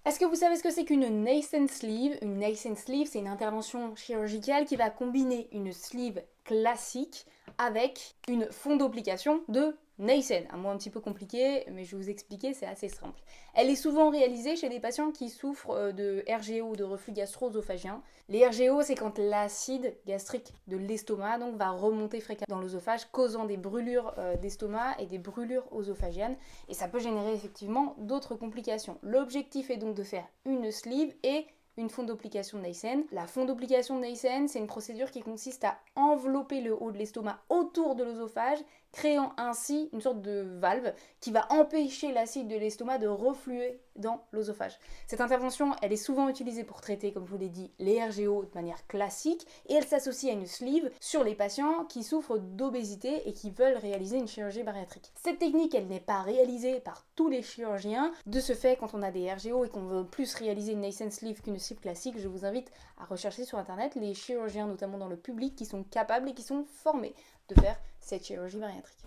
Est-ce que vous savez ce que c'est qu'une nascent sleeve? Une nascent sleeve, c'est une intervention chirurgicale qui va combiner une sleeve classique avec une fondoplication de nascent. Un mot un petit peu compliqué, mais je vais vous expliquer, c'est assez simple. Elle est souvent réalisée chez des patients qui souffrent de RGO, de reflux gastro-œsophagien. Les RGO, c'est quand l'acide gastrique de l'estomac donc, va remonter fréquemment dans l'œsophage, causant des brûlures d'estomac et des brûlures œsophagiennes. Et ça peut générer effectivement d'autres complications. L'objectif est donc de faire une sleeve et une fondoplication de Nissen. La fondoplication de Nissen, c'est une procédure qui consiste à envelopper le haut de l'estomac autour de l'œsophage, créant ainsi une sorte de valve qui va empêcher l'acide de l'estomac de refluer dans l'œsophage. Cette intervention, elle est souvent utilisée pour traiter, comme je vous l'ai dit, les RGO de manière classique et elle s'associe à une sleeve sur les patients qui souffrent d'obésité et qui veulent réaliser une chirurgie bariatrique. Cette technique, elle n'est pas réalisée par tous les chirurgiens. De ce fait, quand on a des RGO et qu'on veut plus réaliser une nascent sleeve qu'une sleeve classique, je vous invite à rechercher sur internet les chirurgiens, notamment dans le public, qui sont capables et qui sont formés de faire cette chirurgie bariatrique.